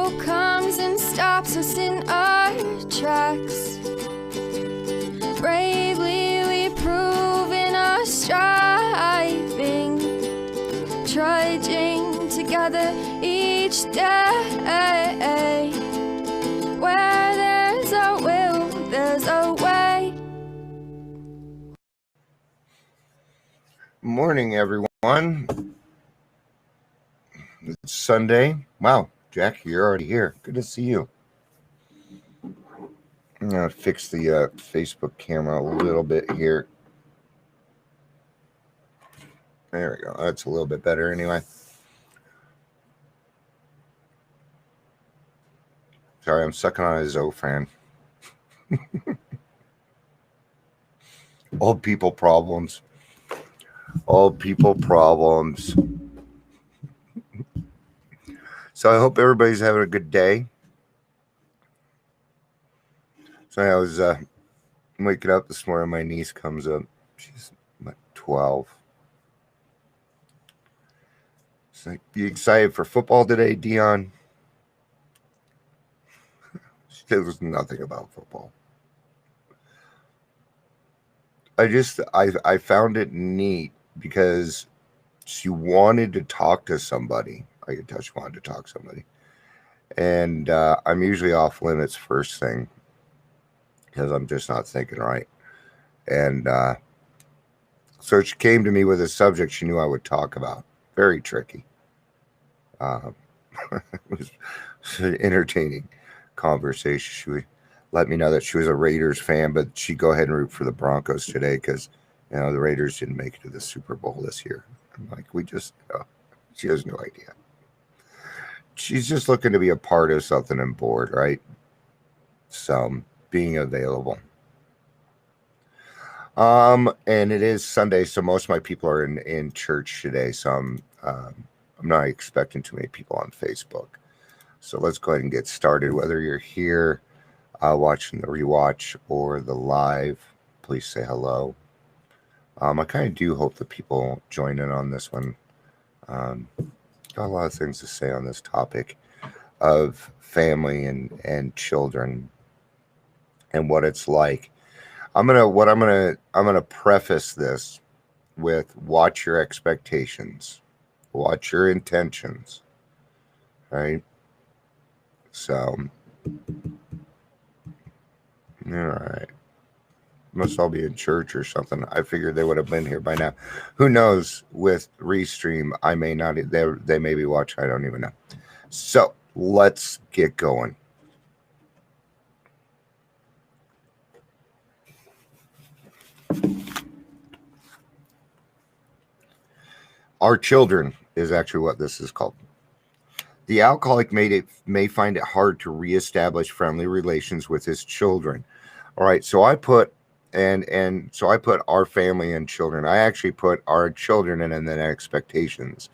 world comes and stops us in our tracks. Bravely we prove in our striving, trudging together each day. Where there's a will, there's a way. Morning, everyone. It's Sunday. Wow, Jack, you're already here. Good to see you. I'm going to fix the Facebook camera a little bit here. There we go. That's a little bit better anyway. Sorry, I'm sucking on a Zofran. Old people problems. Old people problems. So I hope everybody's having a good day. So I was waking up this morning. My niece comes up. She's like 12. She's like, "You excited for football today, Dion?" She knows nothing about football. I found it neat because she wanted to talk to somebody. I could tell she wanted to talk to somebody. And I'm usually off limits first thing because I'm just not thinking right. And so she came to me with a subject she knew I would talk about. Very tricky. It was an entertaining conversation. She would let me know that she was a Raiders fan, but she'd go ahead and root for the Broncos today because, you know, the Raiders didn't make it to the Super Bowl this year. I'm like, she has no idea. She's just looking to be a part of something and bored, right? So being available. And it is Sunday, so most of my people are in church today. So I'm not expecting too many people on Facebook. So let's go ahead and get started. Whether you're here watching the rewatch or the live, please say hello. I kind of do hope that people join in on this one. Got a lot of things to say on this topic of family and children and what it's like. I'm gonna preface this with watch your expectations, watch your intentions, right? So, all right. Must all be in church or something. I figured they would have been here by now. Who knows? With Restream, I may not. They may be watching. I don't even know. So let's get going. Our children is actually what this is called. The alcoholic may find it hard to reestablish friendly relations with his children. All right. So I put. So I put our family and children. I actually put our children in and then expectations.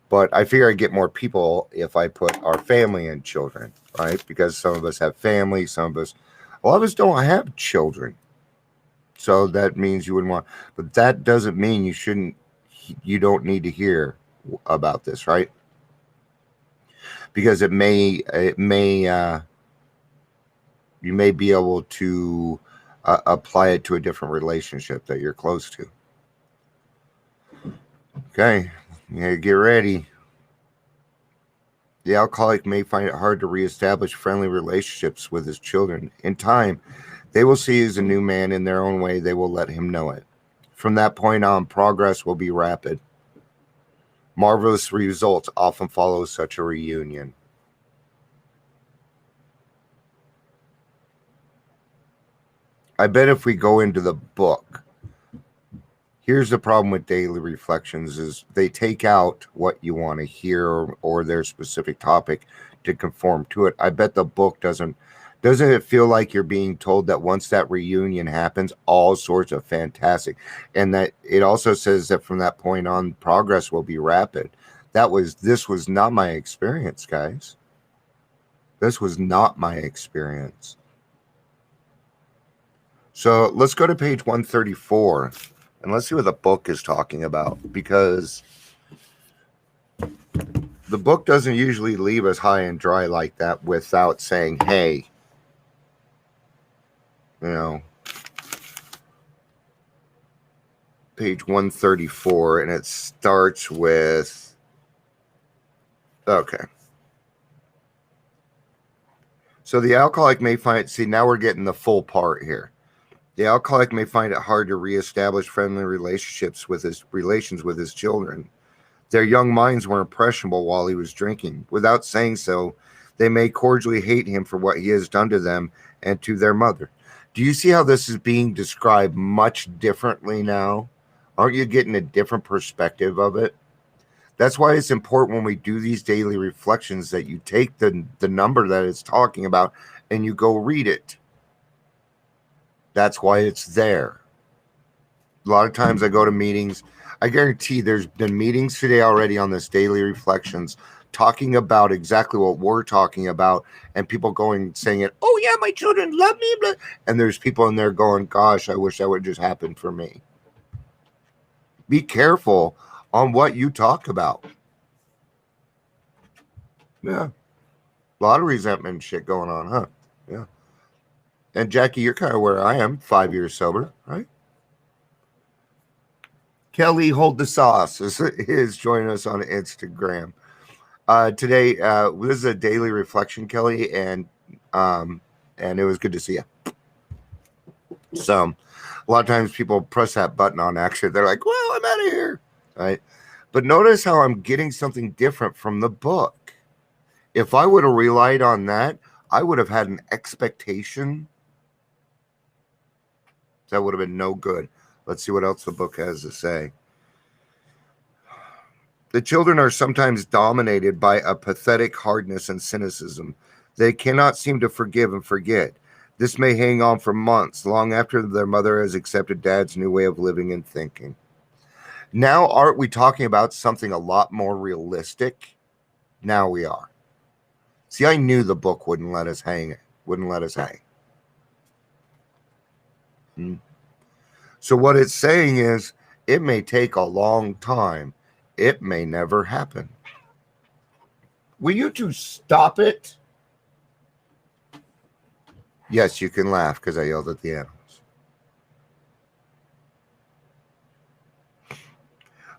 But I figure I get more people if I put our family and children, right? Because some of us have family, a lot of us don't have children. So that means you wouldn't want, but that doesn't mean you don't need to hear about this, right? Because you may be able to apply it to a different relationship that you're close to. Okay, get ready. The alcoholic may find it hard to reestablish friendly relationships with his children. In time, they will see as a new man in their own way. They will let him know it. From that point on, progress will be rapid. Marvelous results often follow such a reunion. I bet if we go into the book, here's the problem with daily reflections is they take out what you want to hear or their specific topic to conform to it. I bet the book doesn't it feel like you're being told that once that reunion happens, all sorts of fantastic, and that it also says that from that point on, progress will be rapid. This was not my experience, guys. This was not my experience. So let's go to page 134 and let's see what the book is talking about, because The book doesn't usually leave us high and dry like that without saying, hey, you know, page 134, and it starts with, okay. So the alcoholic may find, see, now we're getting the full part here. The alcoholic may find it hard to reestablish friendly relations with his children. Their young minds were impressionable while he was drinking. Without saying so, they may cordially hate him for what he has done to them and to their mother. Do you see how this is being described much differently now? Aren't you getting a different perspective of it? That's why it's important when we do these daily reflections that you take the number that it's talking about and you go read it. That's why it's there. A lot of times I go to meetings. I guarantee there's been meetings today already on this daily reflections talking about exactly what we're talking about, and people going saying it, oh yeah, my children love me, blah. And there's people in there going, gosh, I wish that would just happen for me. Be careful on what you talk about. Yeah. A lot of resentment shit going on, huh? Yeah. And Jackie, you're kind of where I am, 5 years sober, right? Kelly Hold the Sauce is joining us on Instagram. Today, this is a daily reflection, Kelly, and it was good to see you. So a lot of times people press that button on accident. They're like, well, I'm out of here, right? But notice how I'm getting something different from the book. If I would have relied on that, I would have had an expectation that would have been no good. Let's see what else the book has to say. The children are sometimes dominated by a pathetic hardness and cynicism. They cannot seem to forgive and forget. This may hang on for months, long after their mother has accepted dad's new way of living and thinking. Now, aren't we talking about something a lot more realistic? Now we are. See, I knew the book wouldn't let us hang. So what it's saying is, it may take a long time. It may never happen. Will you two stop it? Yes, you can laugh because I yelled at the animals.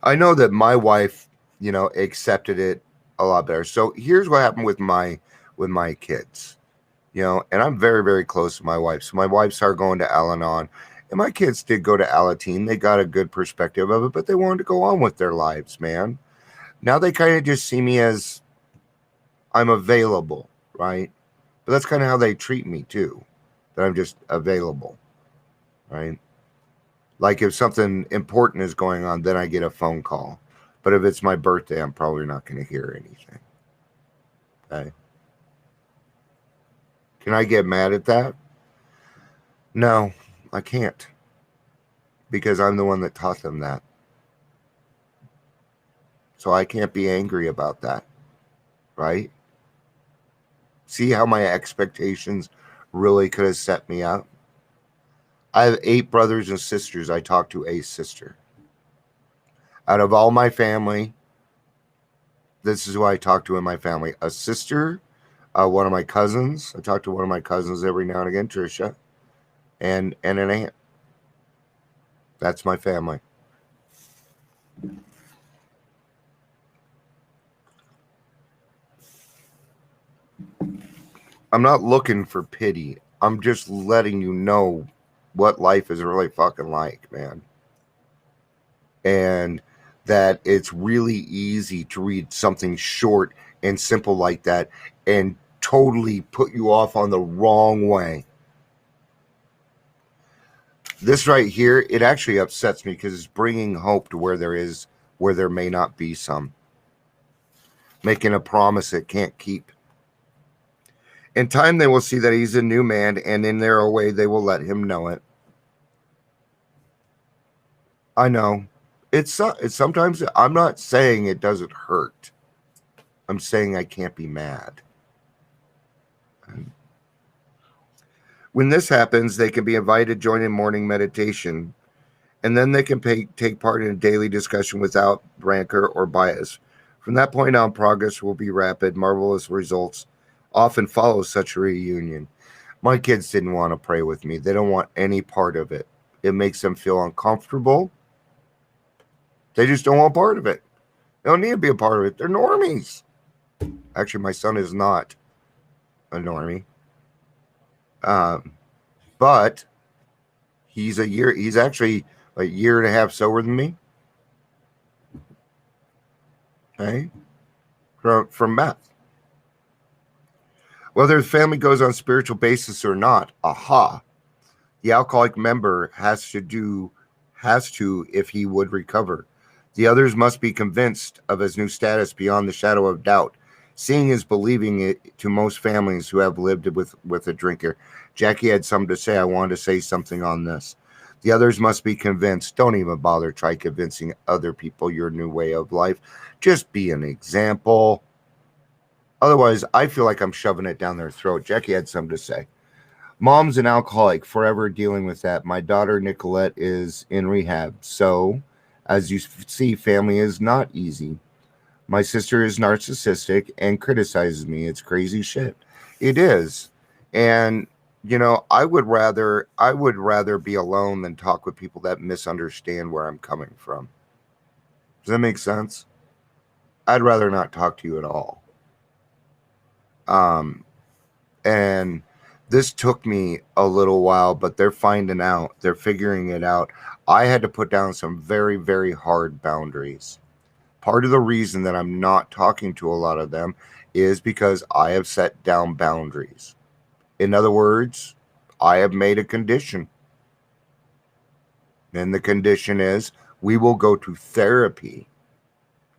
I know that my wife, accepted it a lot better. So here's what happened with my kids, and I'm very, very close to my wife. So my wife started going to Al-Anon, and my kids did go to Alateen. They got a good perspective of it, but they wanted to go on with their lives, man. Now they kind of just see me as I'm available, right? But that's kind of how they treat me too, that I'm just available, right? Like if something important is going on, then I get a phone call. But if it's my birthday, I'm probably not going to hear anything. Okay? Can I get mad at that? No, I can't. Because I'm the one that taught them that. So I can't be angry about that. Right? See how my expectations really could have set me up? I have 8 brothers and sisters. I talk to a sister. Out of all my family, this is who I talk to in my family. A sister, one of my cousins. I talk to one of my cousins every now and again, Trisha, and an aunt. That's my family. I'm not looking for pity. I'm just letting you know what life is really fucking like, man. And that it's really easy to read something short and simple like that and totally put you off on the wrong way. This right here, it actually upsets me because it's bringing hope to where there may not be some. Making a promise it can't keep. In time, they will see that he's a new man, and in their way, they will let him know it. I know. It's sometimes, I'm not saying it doesn't hurt. I'm saying I can't be mad. When this happens, they can be invited to join in morning meditation, and then they can take part in a daily discussion without rancor or bias. From that point on, progress will be rapid. Marvelous results often follow such a reunion. My kids didn't want to pray with me. They don't want any part of it. It makes them feel uncomfortable. They just don't want part of it. They don't need to be a part of it. They're normies. Actually, my son is not a normie. But he's actually a year and a half sober than me. Okay? From meth. Whether the family goes on spiritual basis or not, the alcoholic member has to if he would recover. The others must be convinced of his new status beyond the shadow of doubt. Seeing is believing it to most families who have lived with a drinker. Jackie had something to say. I wanted to say something on this. The others must be convinced. Don't even bother try convincing other people your new way of life. Just be an example. Otherwise, I feel like I'm shoving it down their throat. Jackie had something to say. Mom's an alcoholic, forever dealing with that. My daughter, Nicolette, is in rehab. So, as you see, family is not easy. My sister is narcissistic and criticizes me. It's crazy shit. It is. And, I would rather be alone than talk with people that misunderstand where I'm coming from. Does that make sense? I'd rather not talk to you at all. And this took me a little while, but they're finding out. They're figuring it out. I had to put down some very, very hard boundaries. Part of the reason that I'm not talking to a lot of them is because I have set down boundaries. In other words, I have made a condition. And the condition is we will go to therapy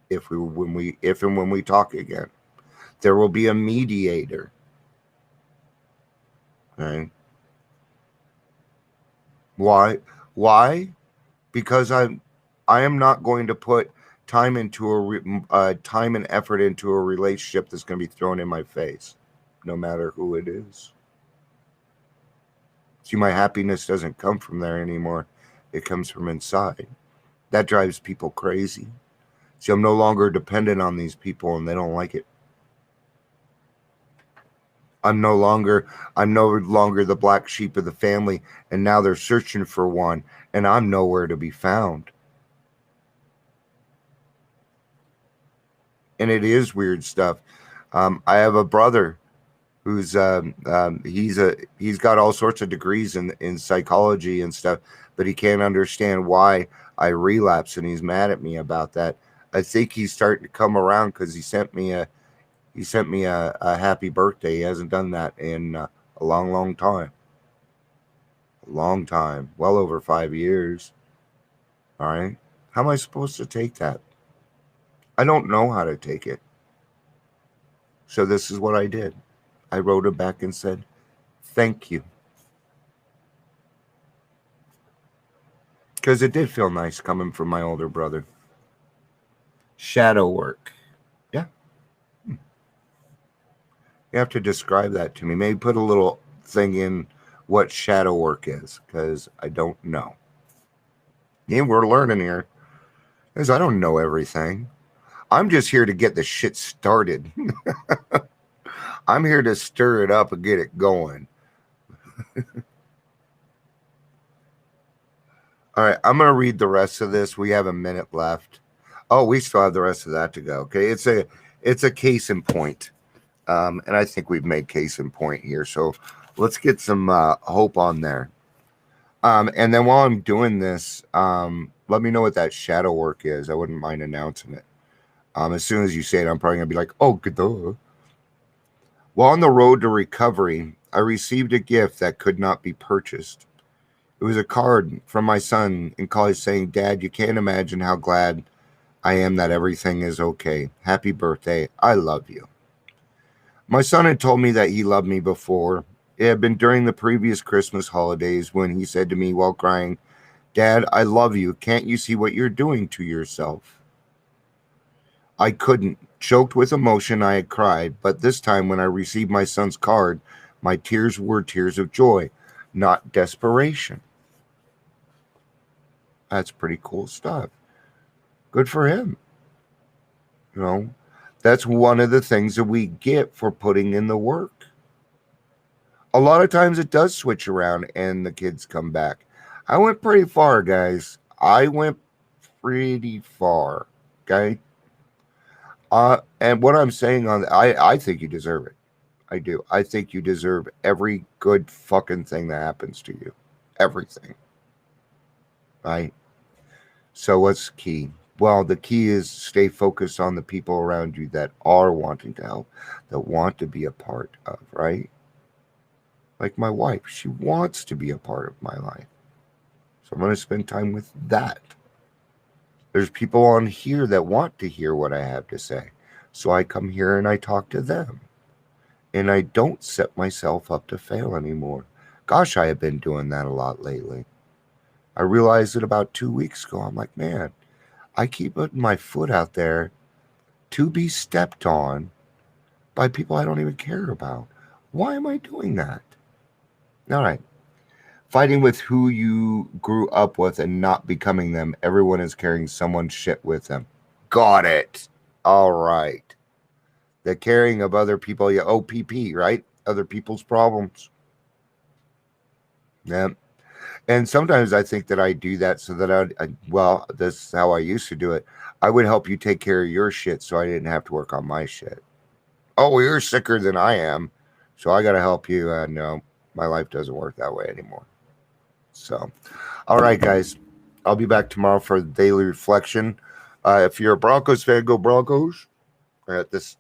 if and when we talk again. There will be a mediator. Okay. Why? Because I am not going to put time into time and effort into a relationship that's going to be thrown in my face, no matter who it is. See, my happiness doesn't come from there anymore. It comes from inside. That drives people crazy. See, I'm no longer dependent on these people, and they don't like it. I'm no longer the black sheep of the family, and now they're searching for one, and I'm nowhere to be found. And it is weird stuff. I have a brother who's he's got all sorts of degrees in psychology and stuff, but he can't understand why I relapse, and he's mad at me about that. I think he's starting to come around because he sent me a happy birthday. He hasn't done that in a long time. A long time. Well over 5 years. All right. How am I supposed to take that? I don't know how to take it. So this is what I did. I wrote him back and said, thank you. Because it did feel nice coming from my older brother. Shadow work. Yeah. You have to describe that to me. Maybe put a little thing in what shadow work is, because I don't know. Yeah, we're learning here. Because I don't know everything. I'm just here to get the shit started. I'm here to stir it up and get it going. All right, I'm going to read the rest of this. We have a minute left. Oh, we still have the rest of that to go. Okay, it's a case in point. And I think we've made case in point here. So let's get some hope on there. And then while I'm doing this, let me know what that shadow work is. I wouldn't mind announcing it. As soon as you say it, I'm probably going to be like, oh, good. While on the road to recovery, I received a gift that could not be purchased. It was a card from my son in college saying, Dad, you can't imagine how glad I am that everything is okay. Happy birthday. I love you. My son had told me that he loved me before. It had been during the previous Christmas holidays when he said to me while crying, Dad, I love you. Can't you see what you're doing to yourself? I couldn't. Choked with emotion, I had cried, but this time when I received my son's card, my tears were tears of joy, not desperation. That's pretty cool stuff. Good for him. You know, that's one of the things that we get for putting in the work. A lot of times it does switch around and the kids come back. I went pretty far, guys. I went pretty far. Okay. And what I'm saying I think you deserve it. I do. I think you deserve every good fucking thing that happens to you. Everything. Right? So what's key? Well, the key is stay focused on the people around you that are wanting to help, that want to be a part of, right? Like my wife, she wants to be a part of my life. So I'm going to spend time with that. There's people on here that want to hear what I have to say. So I come here and I talk to them. And I don't set myself up to fail anymore. Gosh, I have been doing that a lot lately. I realized it about 2 weeks ago. I'm like, man, I keep putting my foot out there to be stepped on by people I don't even care about. Why am I doing that? All right. Fighting with who you grew up with and not becoming them. Everyone is carrying someone's shit with them. Got it. All right. The carrying of other people, yeah, OPP, right? Other people's problems. Yeah. And sometimes I think that I do that so that well, this is how I used to do it. I would help you take care of your shit so I didn't have to work on my shit. Oh, you're sicker than I am, so I got to help you. No, my life doesn't work that way anymore. So, all right, guys. I'll be back tomorrow for the daily reflection. If you're a Broncos fan, go Broncos. At this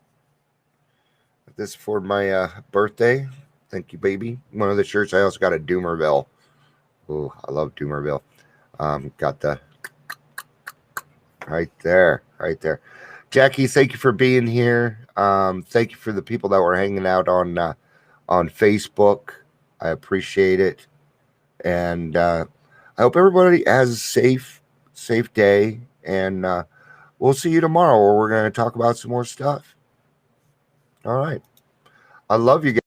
for my birthday. Thank you, baby. One of the shirts. I also got a Doomerville. Oh, I love Doomerville. Got the right there. Jackie, thank you for being here. Thank you for the people that were hanging out on Facebook. I appreciate it. And I hope everybody has a safe day. And we'll see you tomorrow where we're going to talk about some more stuff. All right. I love you guys.